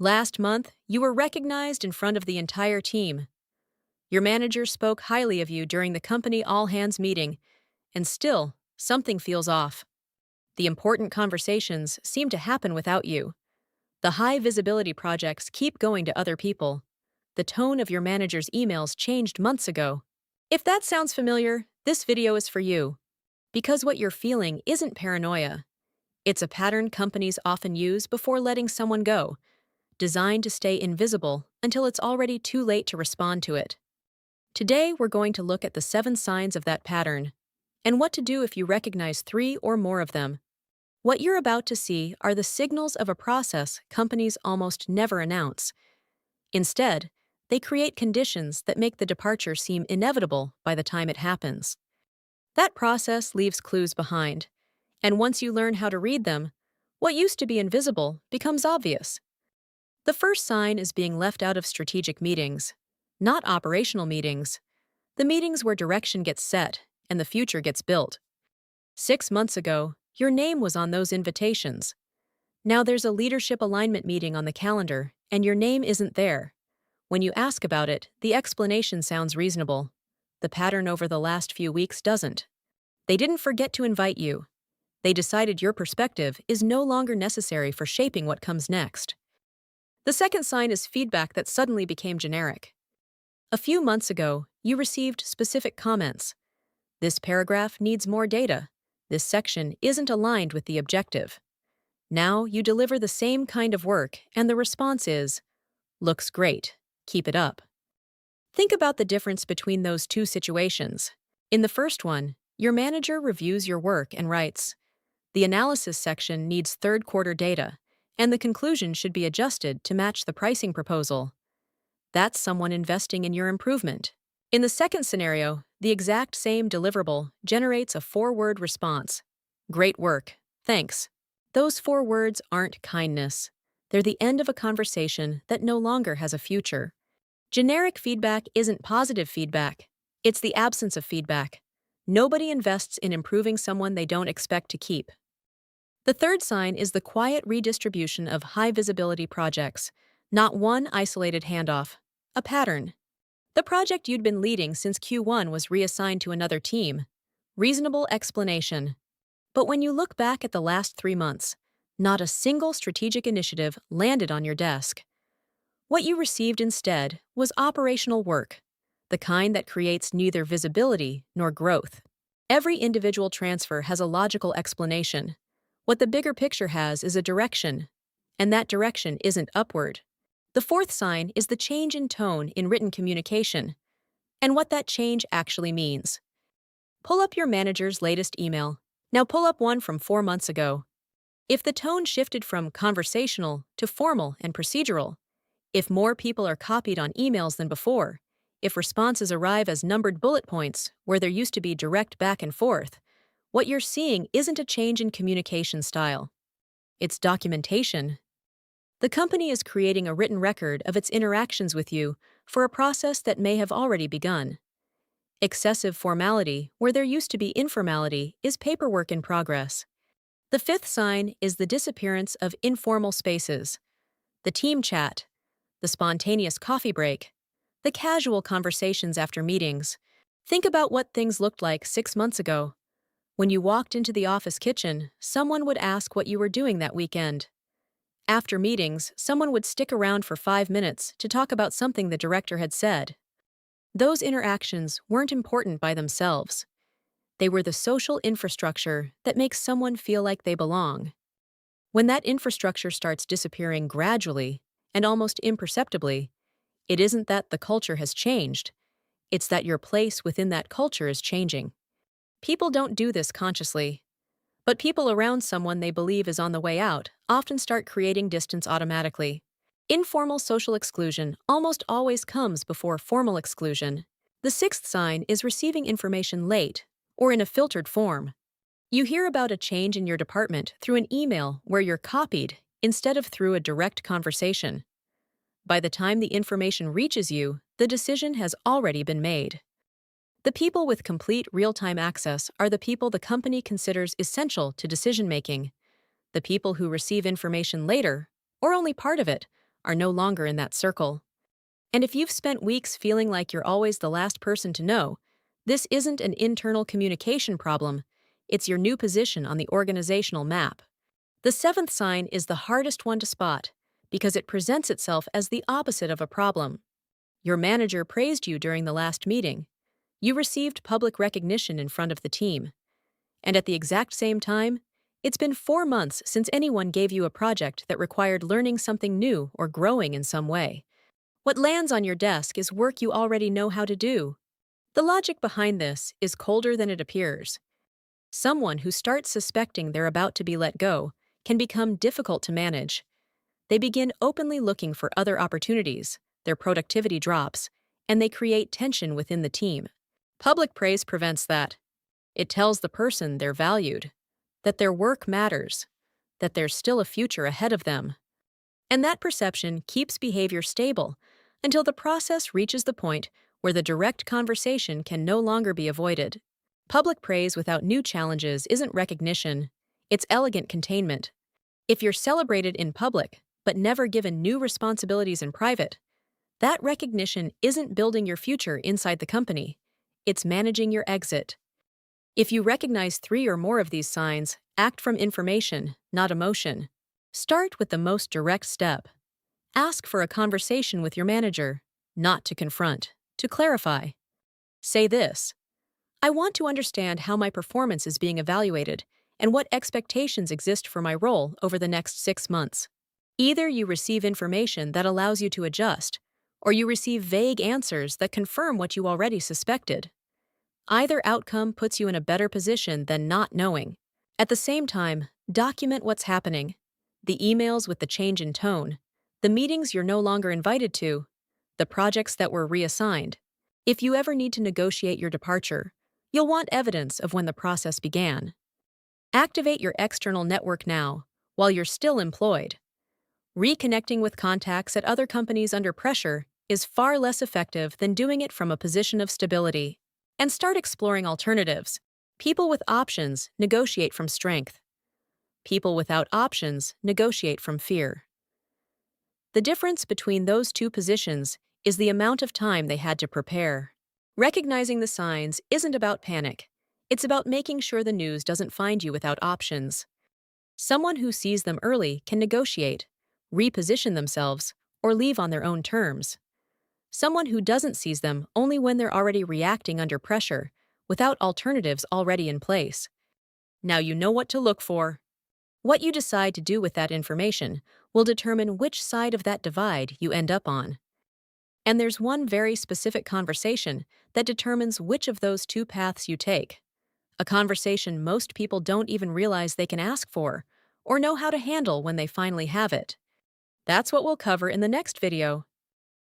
Last month, you were recognized in front of the entire team. Your manager spoke highly of you during the company all-hands meeting, and still, something feels off. The important conversations seem to happen without you. The high-visibility projects keep going to other people. The tone of your manager's emails changed months ago. If that sounds familiar, this video is for you. Because what you're feeling isn't paranoia. It's a pattern companies often use before letting someone go, designed to stay invisible until it's already too late to respond to it. Today, we're going to look at the 7 signs of that pattern, and what to do if you recognize 3 or more of them. What you're about to see are the signals of a process companies almost never announce. Instead, they create conditions that make the departure seem inevitable by the time it happens. That process leaves clues behind, and once you learn how to read them, what used to be invisible becomes obvious. The first sign is being left out of strategic meetings, not operational meetings, the meetings where direction gets set and the future gets built. 6 months ago, your name was on those invitations. Now there's a leadership alignment meeting on the calendar, and your name isn't there. When you ask about it, the explanation sounds reasonable. The pattern over the last few weeks doesn't. They didn't forget to invite you. They decided your perspective is no longer necessary for shaping what comes next. The second sign is feedback that suddenly became generic. A few months ago, you received specific comments. This paragraph needs more data. This section isn't aligned with the objective. Now you deliver the same kind of work, and the response is, "Looks great. Keep it up." Think about the difference between those two situations. In the first one, your manager reviews your work and writes, "The analysis section needs third-quarter data, and the conclusion should be adjusted to match the pricing proposal." That's someone investing in your improvement. In the second scenario, the exact same deliverable generates a 4-word response. "Great work. Thanks." Those 4 words aren't kindness. They're the end of a conversation that no longer has a future. Generic feedback isn't positive feedback. It's the absence of feedback. Nobody invests in improving someone they don't expect to keep. The third sign is the quiet redistribution of high-visibility projects, not one isolated handoff, a pattern. The project you'd been leading since Q1 was reassigned to another team. Reasonable explanation. But when you look back at the last 3 months, not a single strategic initiative landed on your desk. What you received instead was operational work, the kind that creates neither visibility nor growth. Every individual transfer has a logical explanation. What the bigger picture has is a direction, and that direction isn't upward. The fourth sign is the change in tone in written communication, and what that change actually means. Pull up your manager's latest email. Now pull up one from 4 months ago. If the tone shifted from conversational to formal and procedural, if more people are copied on emails than before, if responses arrive as numbered bullet points where there used to be direct back and forth, what you're seeing isn't a change in communication style. It's documentation. The company is creating a written record of its interactions with you for a process that may have already begun. Excessive formality, where there used to be informality, is paperwork in progress. The fifth sign is the disappearance of informal spaces. The team chat, the spontaneous coffee break, the casual conversations after meetings. Think about what things looked like 6 months ago. When you walked into the office kitchen, someone would ask what you were doing that weekend. After meetings, someone would stick around for 5 minutes to talk about something the director had said. Those interactions weren't important by themselves. They were the social infrastructure that makes someone feel like they belong. When that infrastructure starts disappearing gradually and almost imperceptibly, it isn't that the culture has changed, it's that your place within that culture is changing. People don't do this consciously, but people around someone they believe is on the way out often start creating distance automatically. Informal social exclusion almost always comes before formal exclusion. The sixth sign is receiving information late or in a filtered form. You hear about a change in your department through an email where you're copied instead of through a direct conversation. By the time the information reaches you, the decision has already been made. The people with complete real-time access are the people the company considers essential to decision-making. The people who receive information later, or only part of it, are no longer in that circle. And if you've spent weeks feeling like you're always the last person to know, this isn't an internal communication problem, it's your new position on the organizational map. The seventh sign is the hardest one to spot because it presents itself as the opposite of a problem. Your manager praised you during the last meeting. You received public recognition in front of the team. And at the exact same time, it's been 4 months since anyone gave you a project that required learning something new or growing in some way. What lands on your desk is work you already know how to do. The logic behind this is colder than it appears. Someone who starts suspecting they're about to be let go can become difficult to manage. They begin openly looking for other opportunities, their productivity drops, and they create tension within the team. Public praise prevents that. It tells the person they're valued, that their work matters, that there's still a future ahead of them. And that perception keeps behavior stable until the process reaches the point where the direct conversation can no longer be avoided. Public praise without new challenges isn't recognition, it's elegant containment. If you're celebrated in public, but never given new responsibilities in private, that recognition isn't building your future inside the company, it's managing your exit. If you recognize 3 or more of these signs, act from information, not emotion. Start with the most direct step. Ask for a conversation with your manager, not to confront, to clarify. Say this: I want to understand how my performance is being evaluated and what expectations exist for my role over the next 6 months. Either you receive information that allows you to adjust, or you receive vague answers that confirm what you already suspected. Either outcome puts you in a better position than not knowing. At the same time, document what's happening. The emails with the change in tone, the meetings you're no longer invited to, the projects that were reassigned. If you ever need to negotiate your departure, you'll want evidence of when the process began. Activate your external network now, while you're still employed. Reconnecting with contacts at other companies under pressure is far less effective than doing it from a position of stability. And start exploring alternatives. People with options negotiate from strength. People without options negotiate from fear. The difference between those two positions is the amount of time they had to prepare. Recognizing the signs isn't about panic. It's about making sure the news doesn't find you without options. Someone who sees them early can negotiate, reposition themselves, or leave on their own terms. Someone who doesn't seize them only when they're already reacting under pressure, without alternatives already in place. Now you know what to look for. What you decide to do with that information will determine which side of that divide you end up on. And there's one very specific conversation that determines which of those two paths you take. A conversation most people don't even realize they can ask for, or know how to handle when they finally have it. That's what we'll cover in the next video.